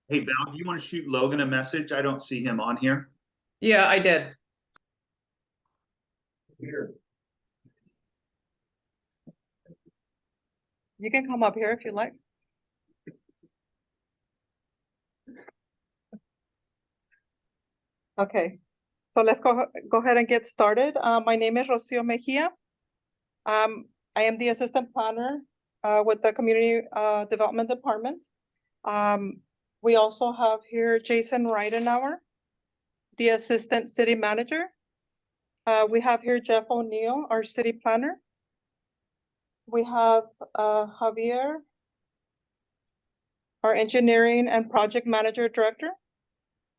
Hey Val, do you want to shoot Logan a message? I don't see him on here. Yeah, I did. Here. You can come up here if you like. Okay, so let's go ahead and get started. My name is Rocio Mejia. I am the assistant planner with the Community Development Department. We also have here Jason Ridenauer, the assistant city manager. We have here Jeff O'Neill, our city planner. We have Javier, our engineering and project manager director.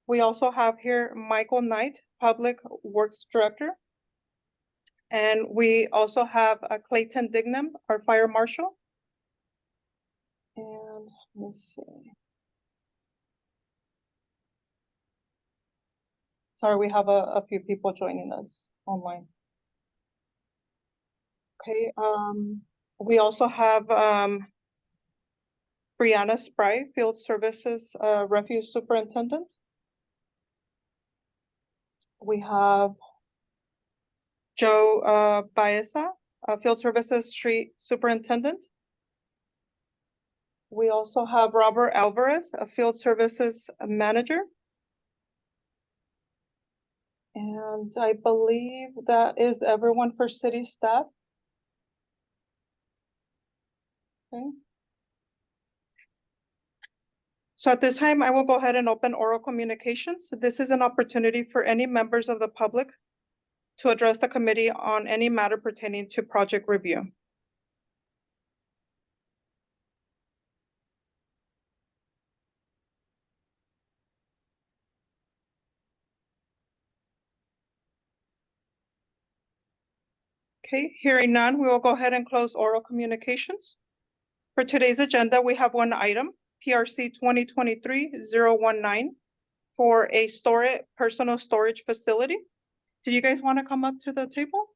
We also have here Michael Knight, Public Works Director. And we also have Clayton Dignam, our fire marshal. And let's see. Sorry, we have a few people joining us online. Okay, we also have Brianna Spry, Field Services Refuse Superintendent. We have Joe Baeza, Field Services Street Superintendent. We also have Robert Alvarez, a Field Services Manager. And I believe that is everyone for city staff. Okay. So at this time, I will go ahead and open oral communications. This is an opportunity for any members of the public to address the committee on any matter pertaining to project review. Okay, hearing none, we will go ahead and close oral communications. For today's agenda, we have one item, PRC 2023-019, for a personal storage facility. Do you guys want to come up to the table?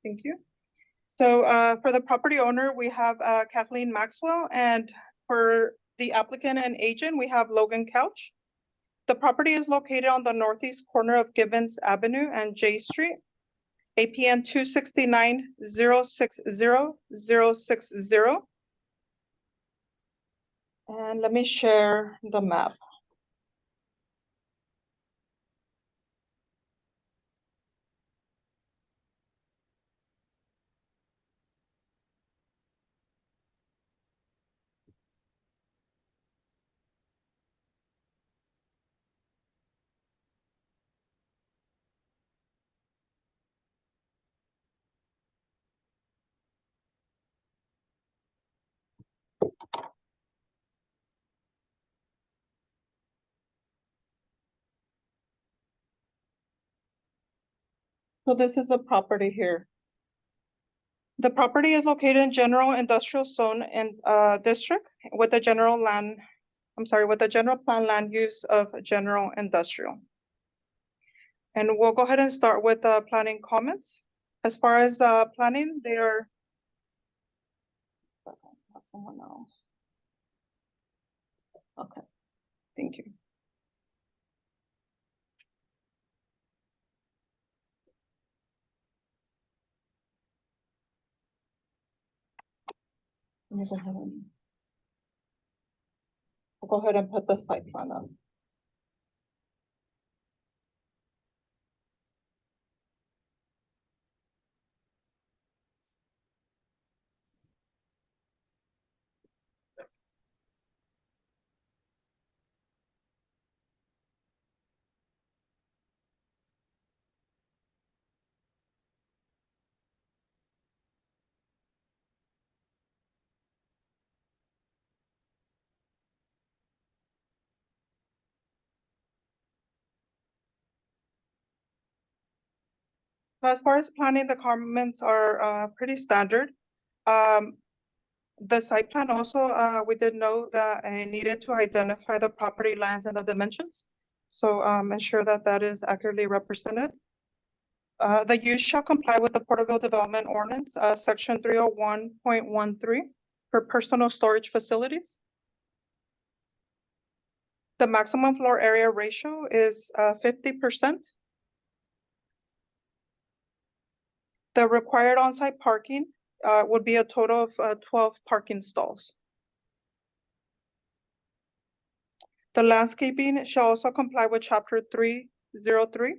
Thank you. So for the property owner, we have Kathleen Maxwell, and for the applicant and agent, we have Logan Couch. The property is located on the northeast corner of Gibbons Avenue and J Street, APN 269-060-060. And let me share the map. So this is a property here. The property is located in general industrial zone and district with the general plan land use of general industrial. And we'll go ahead and start with planning comments. As far as planning, they are someone else. Okay, thank you. Let me go ahead and put the site plan up. As far as planning, the comments are pretty standard. The site plan also, we did know that I needed to identify the property lines and the dimensions. So ensure that that is accurately represented. The use shall comply with the Porterville Development Ordinance, section 301.13 for personal storage facilities. The maximum floor area ratio is 50%. The required on-site parking would be a total of 12 parking stalls. The landscaping shall also comply with chapter 303,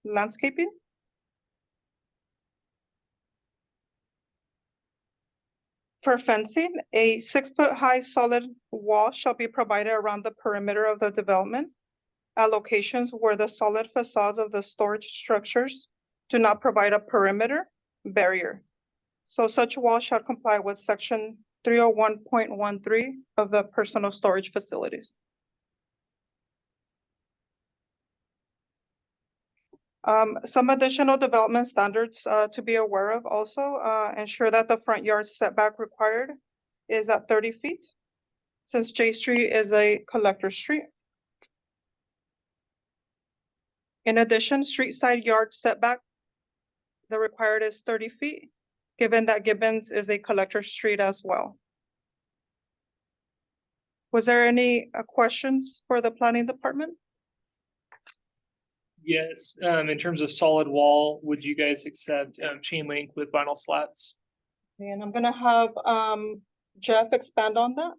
landscaping. For fencing, a 6-foot-high solid wall shall be provided around the perimeter of the development at locations where the solid facades of the storage structures do not provide a perimeter barrier. So such wall shall comply with section 301.13 of the personal storage facilities. Some additional development standards to be aware of also, ensure that the front yard setback required is at 30 feet, since J Street is a collector street. In addition, street side yard setback, the required is 30 feet, given that Gibbons is a collector street as well. Was there any questions for the planning department? Yes, in terms of solid wall, would you guys accept chain link with vinyl slats? And I'm gonna have Jeff expand on that.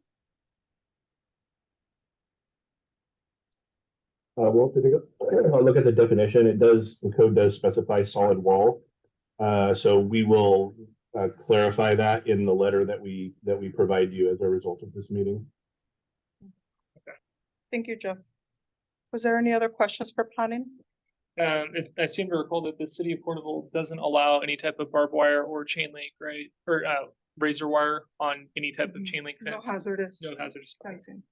Well, I'll look at the definition. The code does specify solid wall. So we will clarify that in the letter that we provide you as a result of this meeting. Thank you, Jeff. Was there any other questions for planning? I seem to recall that the city of Porterville doesn't allow any type of barbed wire or chain link, right? Or razor wire on any type of chain link fence. No hazardous. No hazardous fencing.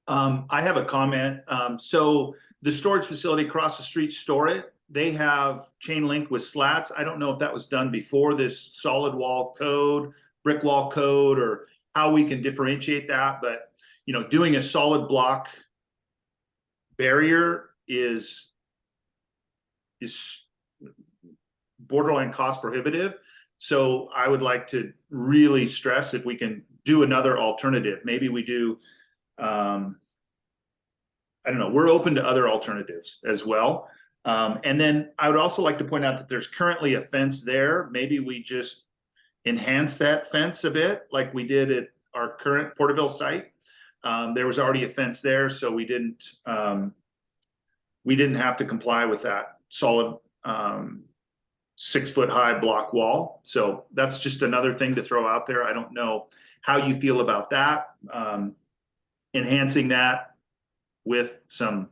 I have a comment. So the storage facility across the street, they have chain link with slats. I don't know if that was done before this solid wall code, brick wall code, or how we can differentiate that. But, you know, doing a solid block barrier is borderline cost prohibitive. So I would like to really stress if we can do another alternative. Maybe we do, I don't know, we're open to other alternatives as well. And then I would also like to point out that there's currently a fence there. Maybe we just enhance that fence a bit like we did at our current Porterville site. There was already a fence there, so we didn't have to comply with that solid 6-foot-high block wall. So that's just another thing to throw out there. I don't know how you feel about that. Enhancing that with some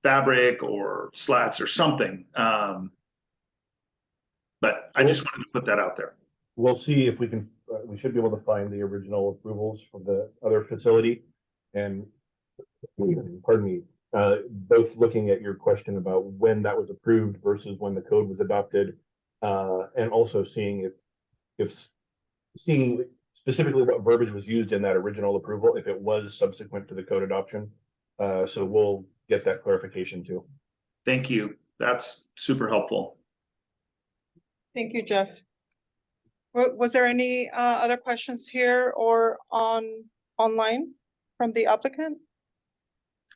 fabric or slats or something. But I just wanted to put that out there. We'll see if we can, we should be able to find the original approvals from the other facility. And pardon me, both looking at your question about when that was approved versus when the code was adopted, and also seeing seeing specifically what verbiage was used in that original approval, if it was subsequent to the code adoption. So we'll get that clarification too. Thank you. That's super helpful. Thank you, Jeff. Was there any other questions here or online from the applicant?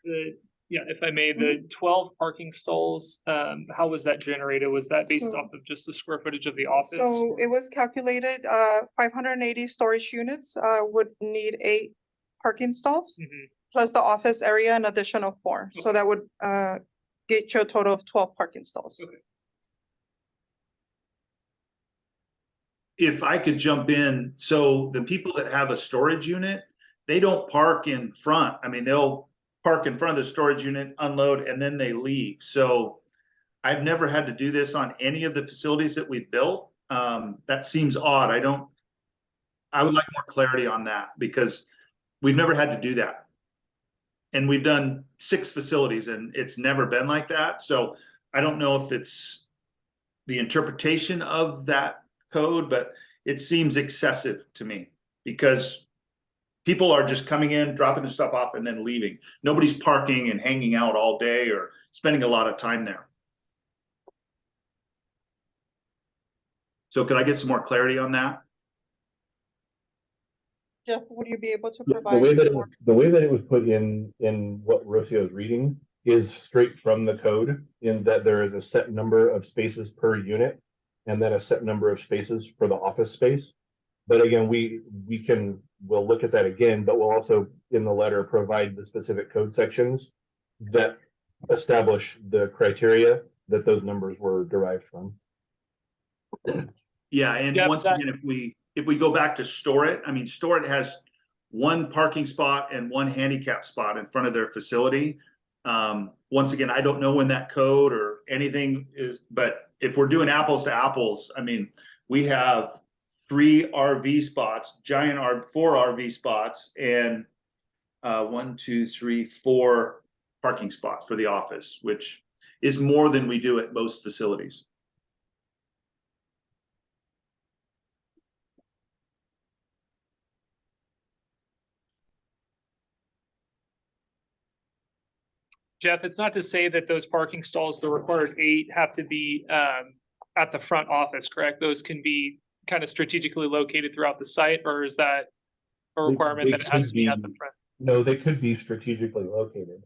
Yeah, if I may, the 12 parking stalls, how was that generated? Was that based off of just the square footage of the office? So it was calculated, 580 storage units would need 8 parking stalls, plus the office area, an additional 4. Okay. So that would get you a total of 12 parking stalls. Okay. If I could jump in, so the people that have a storage unit, they don't park in front. I mean, they'll park in front of the storage unit, unload, and then they leave. So I've never had to do this on any of the facilities that we've built. That seems odd. I would like more clarity on that because we've never had to do that. And we've done 6 facilities and it's never been like that. So I don't know if it's the interpretation of that code, but it seems excessive to me because people are just coming in, dropping the stuff off and then leaving. Nobody's parking and hanging out all day or spending a lot of time there. So could I get some more clarity on that? Jeff, would you be able to The provide? way that it more- was, the way that it was put in what Rocio is reading is straight from the code, in that there is a set number of spaces per unit and then a set number of spaces for the office space. But again, we'll look at that again, but we'll also in the letter provide the specific code sections that establish the criteria that those numbers were derived from. Yeah, and Yeah, once again, if we go back to Store It, I mean, Store It has one parking spot and one handicap spot in front of their facility. Once again, I don't know when that code or anything is, but if we're doing apples to apples, I mean, we have 3 RV spots, four RV spots, and 1, 2, 3, 4 parking spots for the office, which is more than we do at most facilities. Jeff, it's not to say that those parking stalls, the required 8, have to be at the front office, correct? Those can be kind of strategically located throughout the site, or is that a requirement They that it has could to be at be- the front? No, they could be strategically located.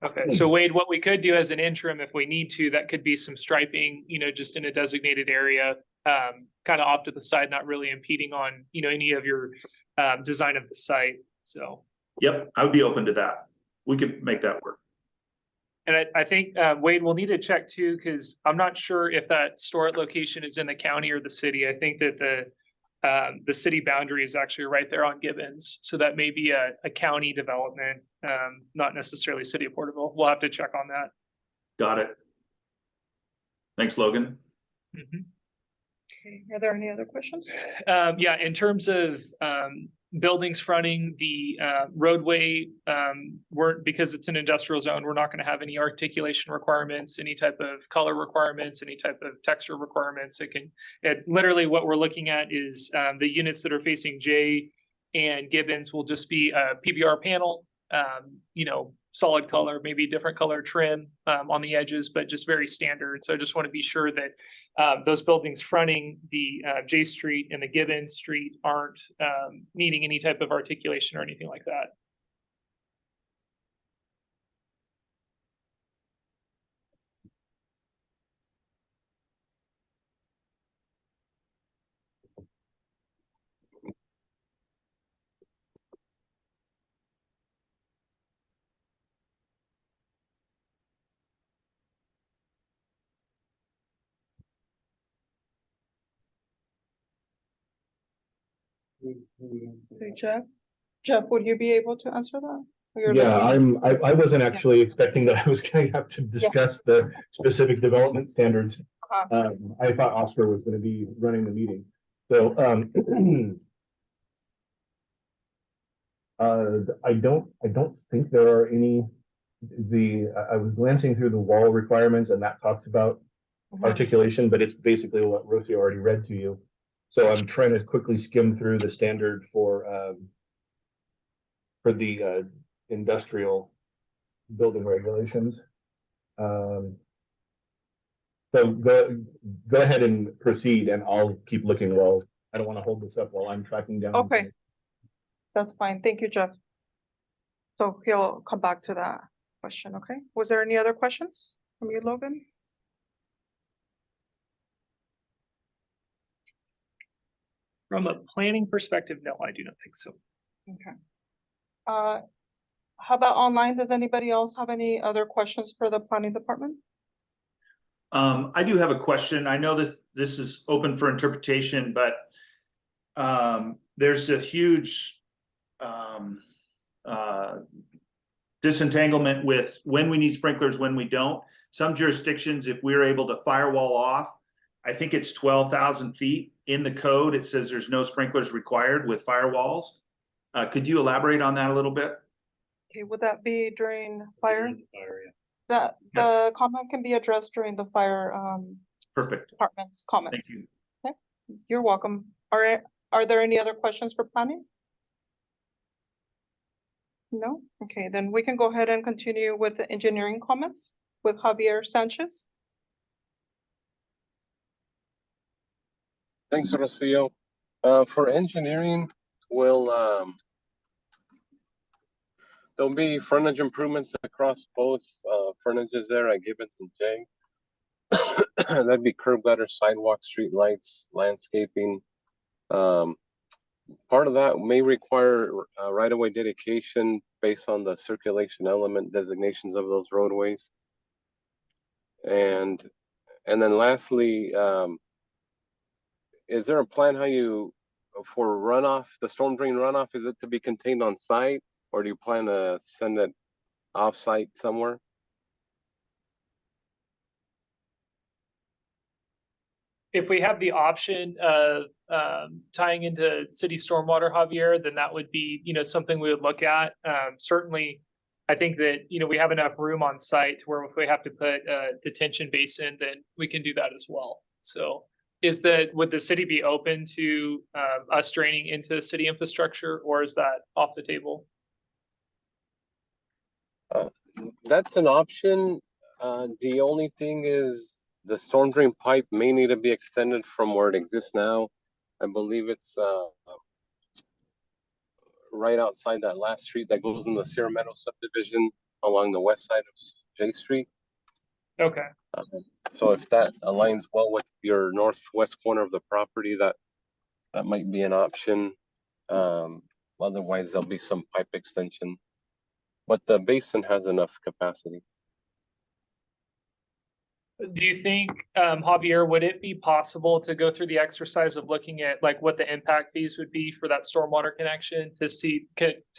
Okay, so Wade, what we could do as an interim, if we need to, that could be some striping, just in a designated area, kind of off to the side, not really impeding on, any of your design of the site. So, Yep, I would be open to that. We could make that work. and I think Wade will need to check too, because I'm not sure if that Store It location is in the county or the city. I think that the city boundary is actually right there on Gibbons, so that may be a county development, not necessarily city of Porterville. We'll have to check on that. Got it. Thanks, Logan. Mhm. Okay, are there any other questions? Yeah, in terms of buildings fronting the roadway, because it's an industrial zone, we're not going to have any articulation requirements, any type of color requirements, any type of texture requirements. Literally what we're looking at is the units that are facing J and Gibbons will just be a PBR panel, solid color, maybe different color trim on the edges, but just very standard. So I just want to be sure that those buildings fronting the J Street and the Gibbons Street aren't needing any type of articulation or anything like that. Okay, Jeff, would you be able to answer that? Or you're Yeah, looking- I wasn't actually expecting that I was gonna have to discuss the specific development standards. Uh-huh. I thought Oscar was gonna be running the meeting, so, I don't think there are any, I was glancing through the wall requirements and that talks about Mhm. articulation, but it's basically what Rosie already read to you. So I'm trying to quickly skim through the standard for the industrial building regulations. So go ahead and proceed and I'll keep looking while, I don't want to hold this up while I'm tracking down. Okay. That's fine. Thank you, Jeff. So he'll come back to that question, okay? Was there any other questions from you, Logan? From a planning perspective, no, I do not think so. Okay. How about online? Does anybody else have any other questions for the planning department? I do have a question. I know this is open for interpretation, but there's a huge disentanglement with when we need sprinklers, when we don't. Some jurisdictions, if we're able to firewall off, I think it's 12,000 feet in the code. It says there's no sprinklers required with firewalls. Could you elaborate on that a little bit? Okay, would that be during fire? Fire, yeah. That the comment can be addressed during the fire Perfect. department's comments. Thank you. You're welcome. Are there any other questions for planning? No? Okay, then we can go ahead and continue with the engineering comments with Javier Sanchez. Thanks, Rocio. For engineering, there'll be frontage improvements across both frontages there at Gibbons and Jay. That'd be curb gutter, sidewalk, street lights, landscaping. Part of that may require right-of-way dedication based on the circulation element designations of those roadways. And then lastly, is there a plan for runoff, the storm drain runoff, is it to be contained on site, or do you plan to send it off-site somewhere? If we have the option of tying into city stormwater, Javier, then that would be, something we would look at. Certainly, I think that, we have enough room on site where if we have to put a detention basin, then we can do that as well. So would the city be open to us draining into city infrastructure, or is that off the table? That's an option. The only thing is the storm drain pipe may need to be extended from where it exists now. I believe it's right outside that last street that goes in the Sierra Meadow subdivision along the west side of J Street. Okay. So if that aligns well with your northwest corner of the property, that might be an option. Otherwise, there'll be some pipe extension, but the basin has enough capacity. Do you think, Javier, would it be possible to go through the exercise of looking at like what the impact fees would be for that stormwater connection to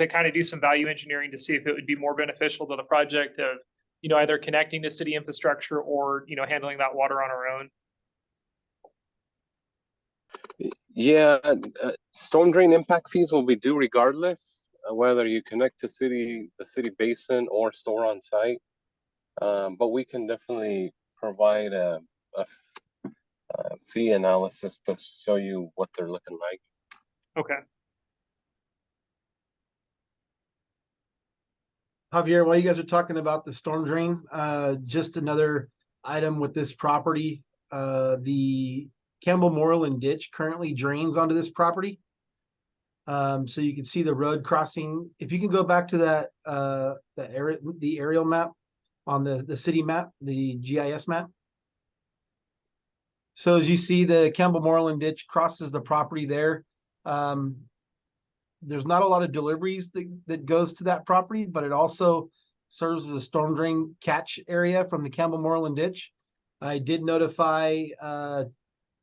kind of do some value engineering to see if it would be more beneficial to the project of, either connecting to city infrastructure or, handling that water on our own? Yeah, storm drain impact fees will be due regardless, whether you connect to the city basin or store on site. But we can definitely provide a fee analysis to show you what they're looking like. Okay. Javier, while you guys are talking about the storm drain, just another item with this property, the Campbell Moreland ditch currently drains onto this property. So you can see the road crossing. If you can go back to that, the aerial map on the city map, the GIS map. So as you see, the Campbell Moreland ditch crosses the property there. There's not a lot of deliveries that goes to that property, but it also serves as a storm drain catch area from the Campbell Moreland ditch. I did notify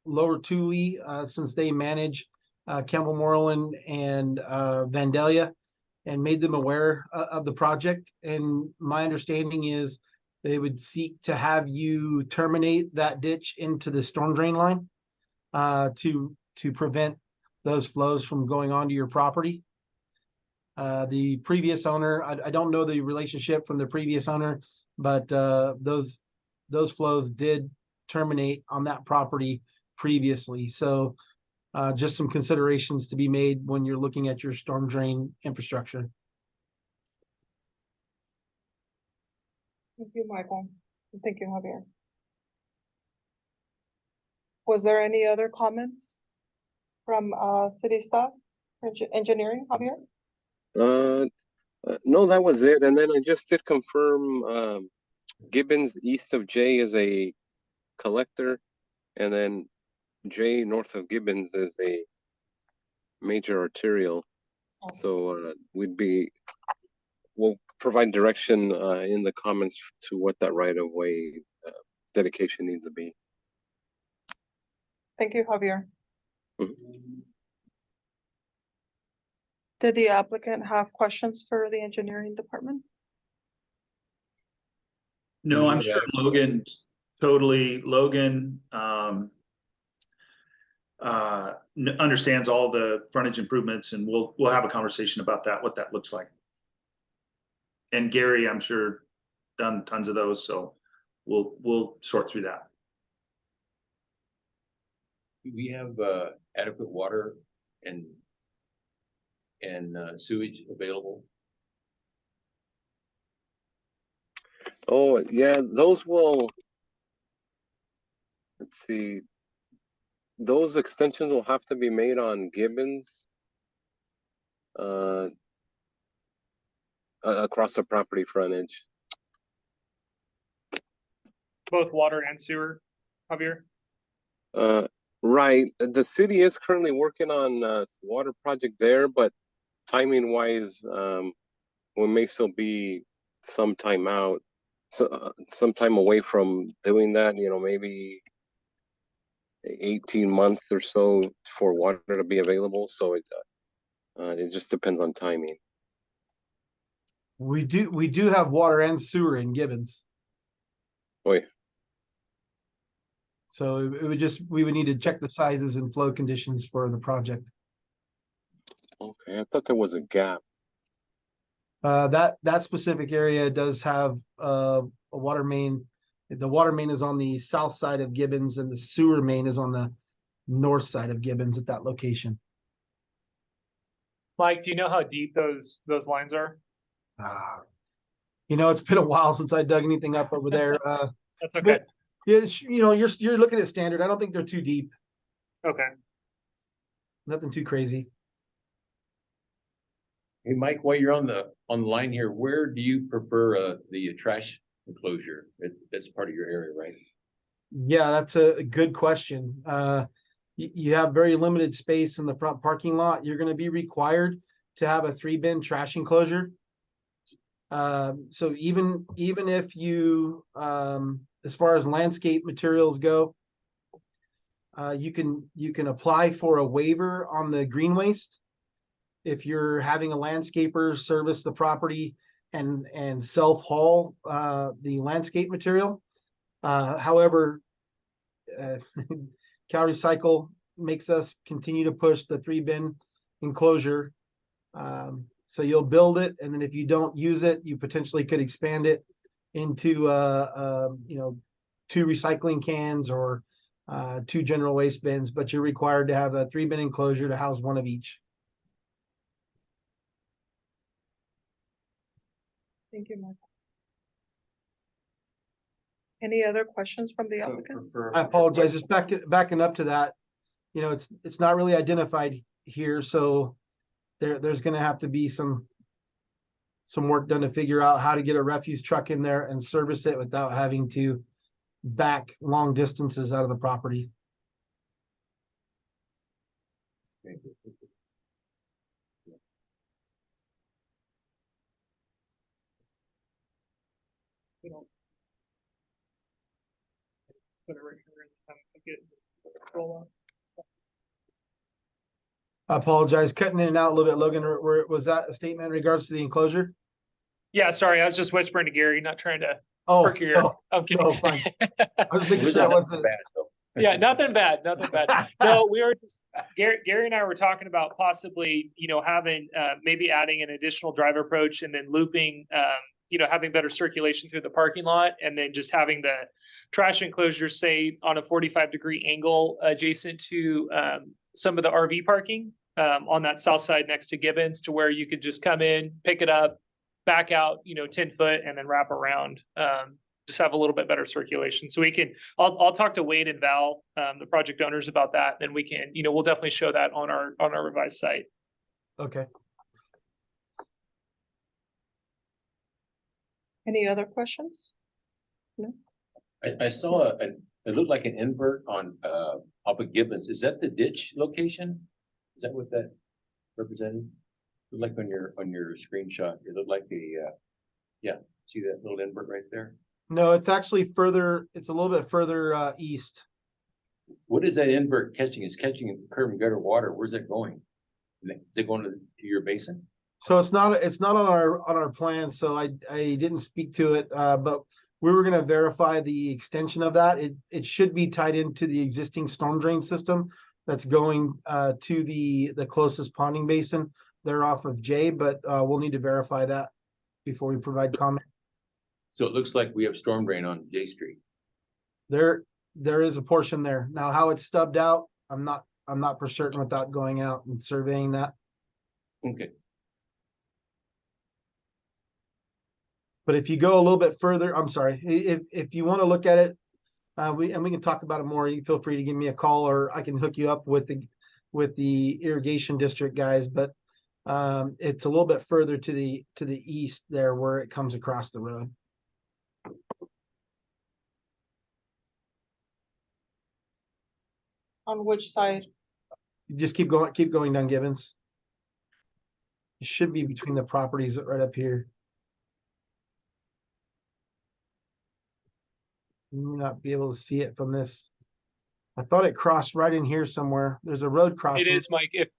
Lower Tule since they manage Campbell Moreland and Vandalia, and made them aware of the project. And my understanding is they would seek to have you terminate that ditch into the storm drain line to prevent those flows from going onto your property. The previous owner, I don't know the relationship from the previous owner, but those flows did terminate on that property previously. So just some considerations to be made when you're looking at your storm drain infrastructure. Thank you, Michael. Thank you, Javier. Was there any other comments from city staff, engineering, Javier? No, that was it. And then I just did confirm Gibbons east of J is a collector, and then J north of Gibbons is a major arterial. So we'll provide direction in the comments to what that right-of-way dedication needs to be. Thank you, Javier. Mm-hmm. Did the applicant have questions for the engineering department? No, I'm sure Logan understands all the frontage improvements, and we'll have a conversation about that, what that looks like. And Gary, I'm sure, done tons of those, so we'll sort through that. Do we have adequate water and sewage available? Oh, yeah, those will, let's see. those extensions will have to be made on Gibbons. Across the property frontage. Both water and sewer, Javier? Right, the city is currently working on a water project there, but timing wise, we may still be some time out. So, some time away from doing that, you know, maybe 18 months or so for water to be available, so it just depends on timing. We do have water and sewer in Gibbons. Boy, So we would need to check the sizes and flow conditions for the project. okay, I thought there was a gap. That specific area does have a water main. The water main is on the south side of Gibbons and the sewer main is on the north side of Gibbons at that location. Mike, do you know how deep those lines are? You know, it's been a while since I dug anything up over there. That's okay. Yeah, you know, you're looking at standard. I don't think they're too deep. Okay. Nothing too crazy. Hey, Mike, while you're on the line here, where do you prefer the trash enclosure? That's part of your area, right? Yeah, that's a good question. You have very limited space in the front parking lot. You're going to be required to have a 3-bin trash enclosure. So even if you, as far as landscape materials go, you can apply for a waiver on the green waste if you're having a landscaper service the property and self-haul the landscape material. However, Cal Recycle makes us continue to push the 3-bin enclosure. So you'll build it, and then if you don't use it, you potentially could expand it into you know, 2 recycling cans or 2 general waste bins, but you're required to have a 3-bin enclosure to house 1 of each. Thank you, Mark. Any other questions from the applicants? I apologize, just backing up to that. You know, it's not really identified here, so there's gonna have to be some work done to figure out how to get a refuse truck in there and service it without having to back long distances out of the property. We don't. Put it right here and get roll on. I apologize, cutting in and out a little bit, Logan. Was that a statement in regards to the enclosure? Yeah, sorry, I was just whispering to Gary, not trying to Oh, perk your ear. no, I'm kidding. no, fine. I was making sure that wasn't. Bad, though. Yeah, nothing bad, nothing bad. No, we were just, Gary and I were talking about possibly, you know, having, maybe adding an additional drive approach and then looping, you know, having better circulation through the parking lot, and then just having the trash enclosure, say, on a 45-degree angle adjacent to some of the RV parking on that south side next to Gibbons, to where you could just come in, pick it up, back out, you know, 10 foot, and then wrap around. Just have a little bit better circulation. So we can, I'll talk to Wade and Val, the project owners, about that. Then we can, you know, we'll definitely show that on our revised site. Okay. Any other questions? No? I saw it looked like an invert on up at Gibbons. Is that the ditch location? Is that what that represented? Looked like on your screenshot, it looked like yeah, see that little invert right there? No, it's actually further, it's a little bit further east. What is that invert catching? It's catching curb and gutter water. Where's it going? Is it going to your basin? So it's not on our plan, so I didn't speak to it, but we were gonna verify the extension of that. It should be tied into the existing storm drain system that's going to the closest ponding basin. They're off of J, but we'll need to verify that before we provide comment. So it looks like we have storm drain on J Street. There is a portion there. Now, how it's stubbed out, I'm not for certain without going out and surveying that. Okay. But if you go a little bit further, I'm sorry, if you want to look at it, We can talk about it more. You feel free to give me a call, or I can hook you up with the irrigation district guys, but it's a little bit further to the east there where it comes across the road. On which side? You just keep going down Gibbons. It should be between the properties right up here. You may not be able to see it from this. I thought it crossed right in here somewhere. There's a road It crossing. is, Mike. If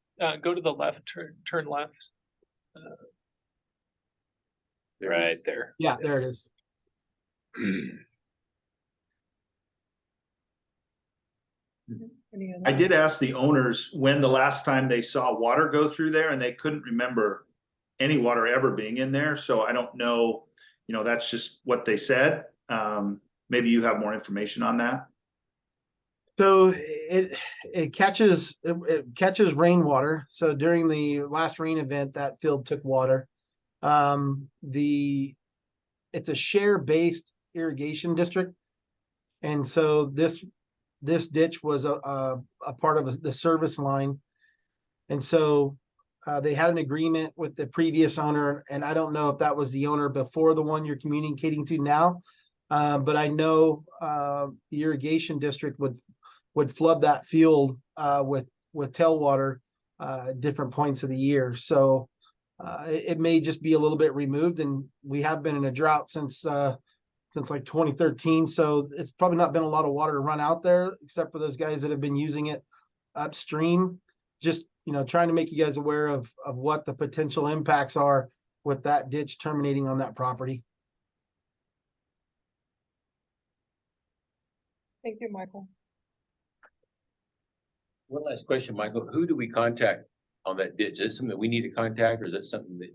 go to the left, turn left. Right there. Yeah, there it is. Any other? I did ask the owners when the last time they saw water go through there, and they couldn't remember any water ever being in there. So I don't know, that's just what they said. Maybe you have more information on that. So it catches rainwater. So during the last rain event, that field took water. It's a share-based irrigation district, and so this ditch was a part of the service line, and so they had an agreement with the previous owner, and I don't know if that was the owner before the one you're communicating to now, but I know the irrigation district would flood that field with tailwater at different points of the year. So it may just be a little bit removed, and we have been in a drought since like 2013. So it's probably not been a lot of water to run out there, except for those guys that have been using it upstream. Just, trying to make you guys aware of what the potential impacts are with that ditch terminating on that property. Thank you, Michael. One last question, Michael. Who do we contact on that ditch? Is it something that we need to contact, or is it something that?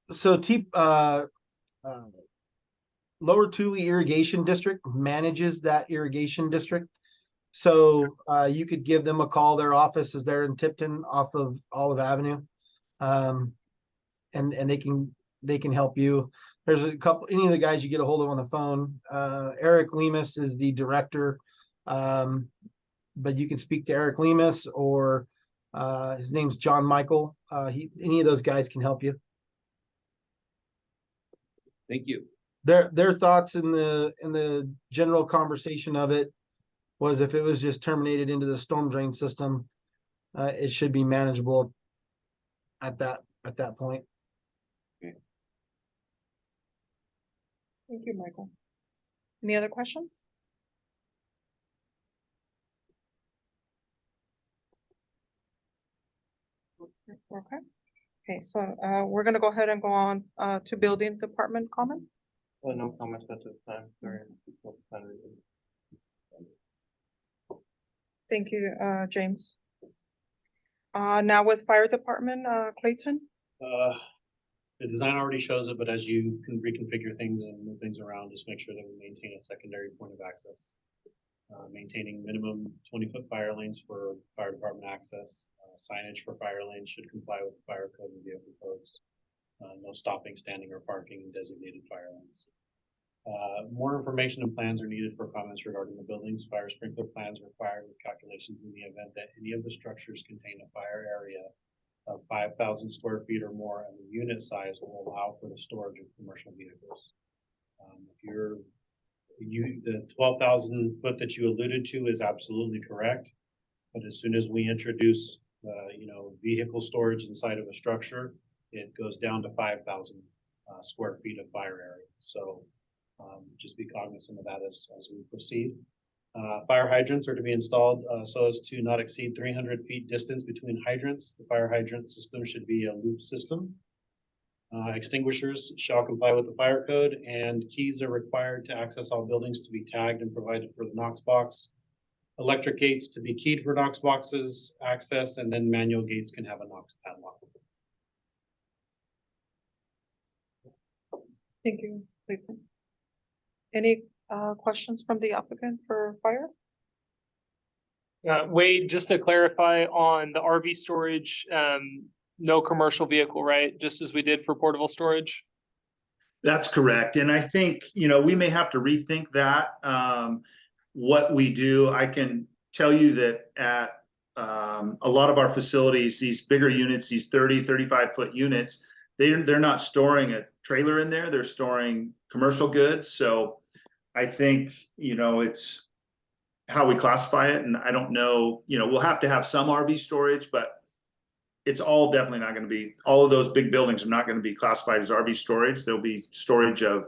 the city- Lower Tule Irrigation District manages that irrigation district. So you could give them a call. Their office is there in Tipton off of Olive Avenue. And they can help you. There's any of the guys you get a hold of on the phone. Eric Lemus is the director. But you can speak to Eric Lemus, or his name's John Michael. Any of those guys can help you. Thank you. Their thoughts in the general conversation of it was, if it was just terminated into the storm drain system, it should be manageable at that point. Thank you, Michael. Any other questions? Okay, so we're gonna go ahead and go on to building department comments. Well, no comments at this time. Sorry. Thank you, James. Now with fire department, Clayton. The design already shows it, but as you can reconfigure things and move things around, just make sure that we maintain a secondary point of access. Maintaining minimum 20-foot fire lanes for fire department access. Signage for fire lanes should comply with fire code and vehicle codes. No stopping, standing, or parking in designated fire lanes. More information and plans are needed for comments regarding the buildings. Fire sprinkler plans required with calculations in the event that any of the structures contain a fire area of 5,000 square feet or more, and the unit size will allow for the storage of commercial vehicles. The 12,000 foot that you alluded to is absolutely correct, but as soon as we introduce vehicle storage inside of a structure, it goes down to 5,000 square feet of fire area. So just be cognizant of that as we proceed. Fire hydrants are to be installed so as to not exceed 300 feet distance between hydrants. The fire hydrant system should be a loop system. Extinguishers shall comply with the fire code, and keys are required to access all buildings to be tagged and provided for the Knox box. Electric gates to be keyed for Knox boxes access, and then manual gates can have a Knox padlock. Thank you, Clayton. Any questions from the applicant for fire? Wade, just to clarify on the RV storage, no commercial vehicle, right? Just as we did for portable storage? That's correct. And I think, we may have to rethink that. What we do, I can tell you that at a lot of our facilities, these bigger units, these 30, 35-foot units, they're not storing a trailer in there. They're storing commercial goods. So I think, it's how we classify it. And I don't know, we'll have to have some RV storage, but it's all definitely not going to be, all of those big buildings are not going to be classified as RV storage. There'll be storage of,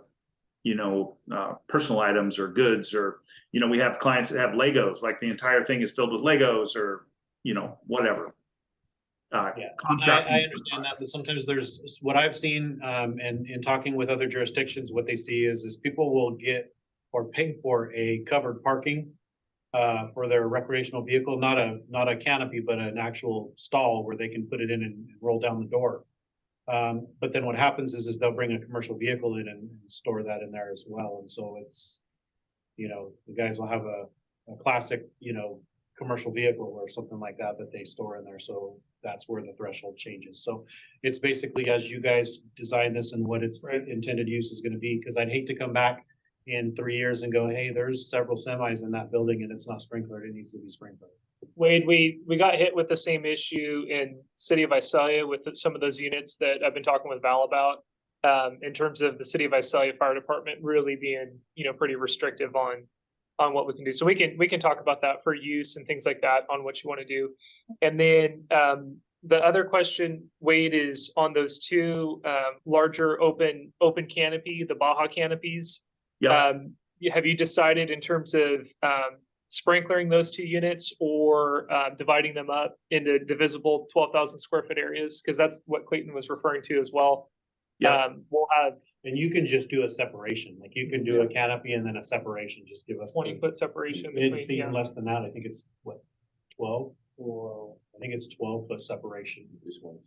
personal items or goods, or, we have clients that have Legos, like the entire thing is filled with Legos, or, whatever. Yeah, Contracting I understand that, but sometimes there's, what I've seen, and in talking with other jurisdictions, what they see is people will get or pay for a covered parking for their recreational vehicle, not a canopy, but an actual stall where they can put it in and roll down the door. But then what happens is they'll bring a commercial vehicle in and store that in there as well. And so it's, the guys will have a classic, commercial vehicle or something like that they store in there. So that's where the threshold changes. So it's basically as you guys design this and what its intended use is going to be, because I'd hate to come back in 3 years and go, hey, there's several semis in that building and it's not sprinklered. It needs to be sprinkled. Wade, we got hit with the same issue in City of Visalia with some of those units that I've been talking with Val about. In terms of the City of Visalia Fire Department really being, pretty restrictive on what we can do. So we can talk about that for use and things like that on what you want to do. And then the other question, Wade, is on those two larger open canopy, the Baja canopies. Yeah. Have you decided in terms of sprinklering those two units or dividing them up into divisible 12,000 square foot areas? Because that's what Clayton was referring to as well. Yeah. We'll have, And you can just do a separation, like you can do a canopy and then a separation, just give us. 20-foot separation It's between, even less than that. I think it's what, 12? Or I think it's 12-foot separation. This one's.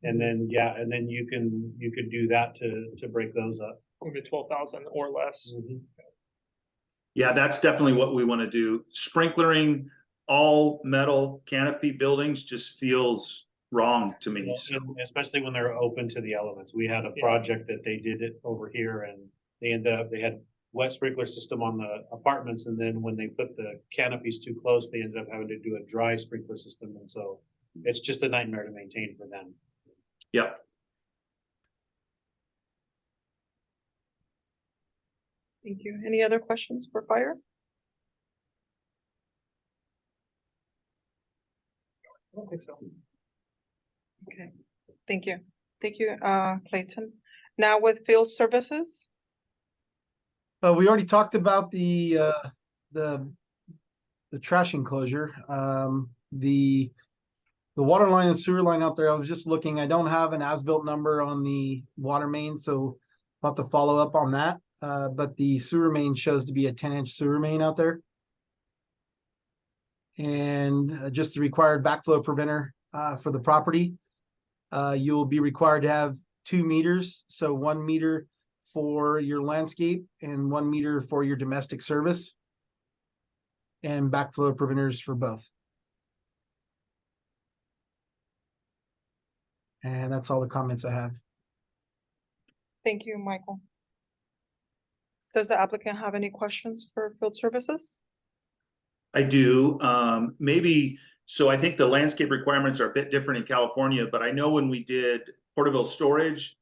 And then, and then you could do that to break those up. maybe 12,000 or less. Yeah, that's definitely what we want to do. Sprinklering all metal canopy buildings just feels wrong to me. Well, So, and especially when they're open to the elements. We had a project that they did it over here and they had wet sprinkler system on the apartments. And then when they put the canopies too close, they ended up having to do a dry sprinkler system. And so it's just a nightmare to maintain for them. yep. Thank you. Any other questions for fire? I don't think so. Okay, thank you. Thank you, Clayton. Now with field services, We already talked about the trash enclosure. The water line and sewer line out there, I was just looking, I don't have an as-built number on the water main, so I'll have to follow up on that. But the sewer main shows to be a 10-inch sewer main out there. And just the required backflow preventer for the property. You'll be required to have 2 meters, so 1 meter for your landscape and 1 meter for your domestic service. And backflow preventers for both. And that's all the comments I have. thank you, Michael. Does the applicant have any questions for field services? I do. Maybe, so I think the landscape requirements are a bit different in California, but I know when we did Porterville storage,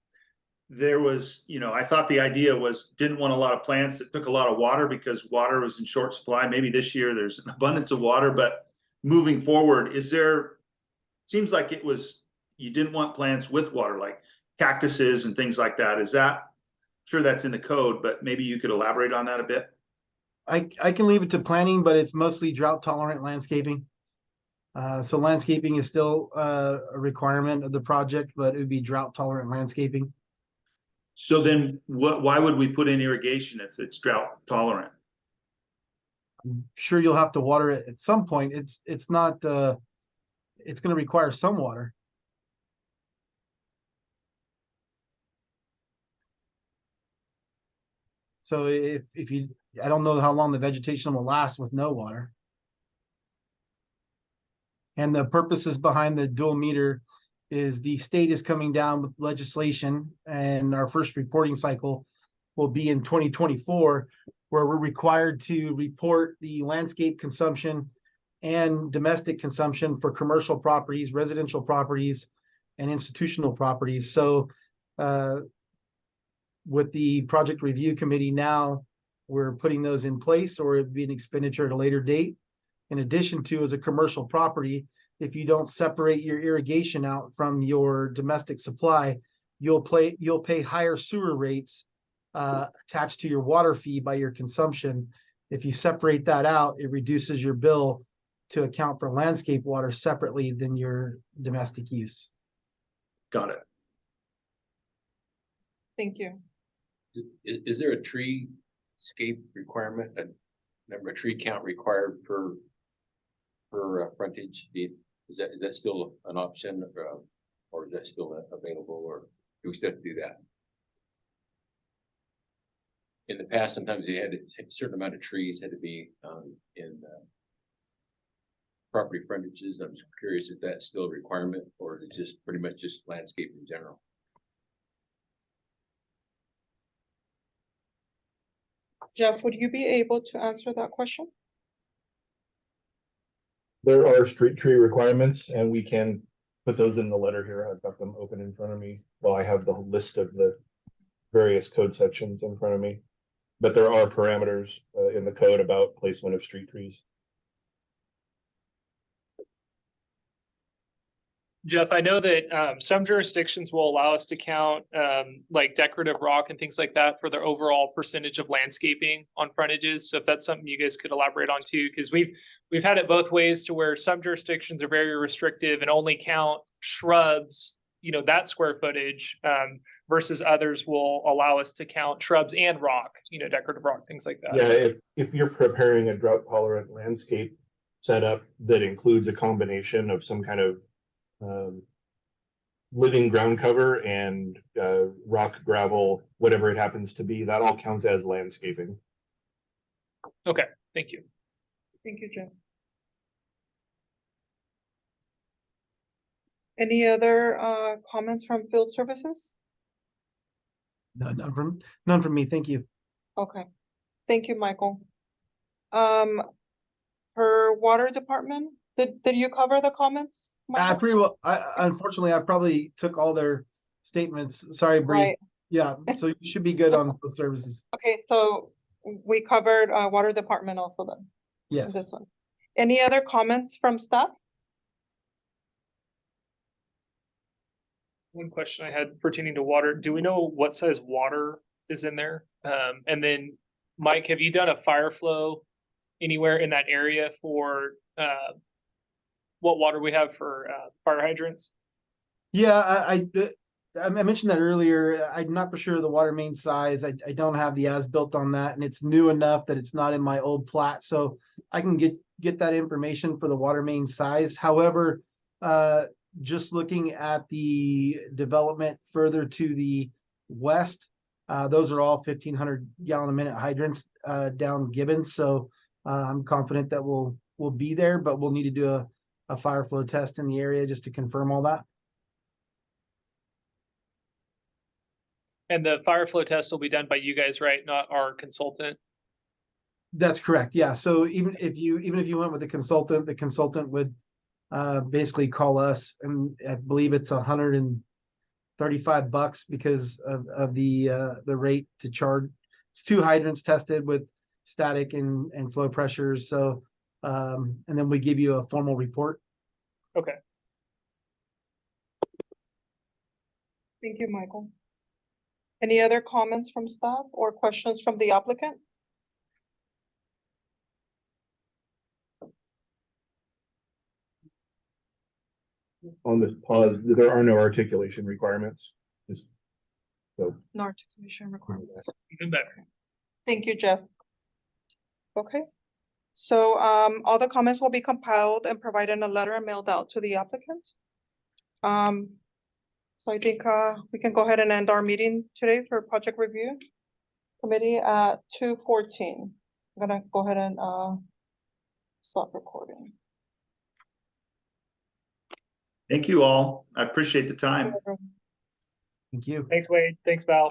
there was, I thought the idea was didn't want a lot of plants that took a lot of water because water was in short supply. Maybe this year there's an abundance of water, but moving forward, seems like it was, you didn't want plants with water, like cactuses and things like that. Is that, sure that's in the code, but maybe you could elaborate on that a bit? I can leave it to planning, but it's mostly drought tolerant landscaping. So landscaping is still a requirement of the project, but it would be drought tolerant landscaping. So then why would we put in irrigation if it's drought tolerant? I'm sure you'll have to water it at some point. It's not it's going to require some water. So if you, I don't know how long the vegetation will last with no water. And the purposes behind the dual meter is the state is coming down with legislation, and our first reporting cycle will be in 2024, where we're required to report the landscape consumption and domestic consumption for commercial properties, residential properties, and institutional properties. So with the project review committee now, we're putting those in place, or it'd be an expenditure at a later date. In addition to, as a commercial property, if you don't separate your irrigation out from your domestic supply, you'll pay higher sewer rates attached to your water fee by your consumption. If you separate that out, it reduces your bill to account for landscape water separately than your domestic use. Got it. Thank you. Is there a tree scape requirement, a tree count required per frontage? Is that still an option, or is that still available, or do we still have to do that? In the past, sometimes you had a certain amount of trees had to be in property frontages. I'm just curious if that's still a requirement, or is it just pretty much just landscape in general? Jeff, would you be able to answer that question? There are street tree requirements, and we can put those in the letter here. I've got them open in front of me. Well, I have the list of the various code sections in front of me. But there are parameters in the code about placement of street trees. Jeff, I know that some jurisdictions will allow us to count like decorative rock and things like that for their overall percentage of landscaping on frontages. So if that's something you guys could elaborate on too, because we've had it both ways, to where some jurisdictions are very restrictive and only count shrubs, you know, that square footage, versus others will allow us to count shrubs and rock, you know, decorative rock, things like that. Yeah, if you're preparing a drought tolerant landscape setup that includes a combination of some kind of living ground cover and rock, gravel, whatever it happens to be, that all counts as landscaping. Okay, thank you. Thank you, Jeff. Any other comments from field services? No, none from me. Thank you. Okay, thank you, Michael. Per water department, did you cover the comments? I Michael? pretty well. Unfortunately, I probably took all their statements. Sorry, Bree. Right. Yeah, so you should be good on both services. Okay, so we covered water department also then, Yes. this one. Any other comments from staff? One question I had pertaining to water, do we know what size water is in there? And then, Mike, have you done a fire flow anywhere in that area for what water we have for fire hydrants? Yeah, I mentioned that earlier. I'm not for sure the water main size. I don't have the as-built on that, and it's new enough that it's not in my old plat, so I can get that information for the water main size. However, just looking at the development further to the west, those are all 1,500 gallon a minute hydrants down Gibbons. So I'm confident that we'll be there, but we'll need to do a fire flow test in the area just to confirm all that. And the fire flow test will be done by you guys, right? Not our consultant? That's correct. Yeah. So even if you went with a consultant, the consultant would basically call us, and I believe it's $135 because of the rate to charge. It's 2 hydrants tested with static and flow pressures. So and then we give you a formal report. Okay. Thank you, Michael. Any other comments from staff or questions from the applicant? On this pause, there are no articulation requirements. Just so. No articulation requirements. Even better. Thank you, Jeff. Okay, so all the comments will be compiled and provided in a letter and mailed out to the applicant. So I think we can go ahead and end our meeting today for project review committee at 2:14. I'm gonna go ahead and stop recording. Thank you all. I appreciate the time. Thank you. Thanks, Wade. Thanks, Val.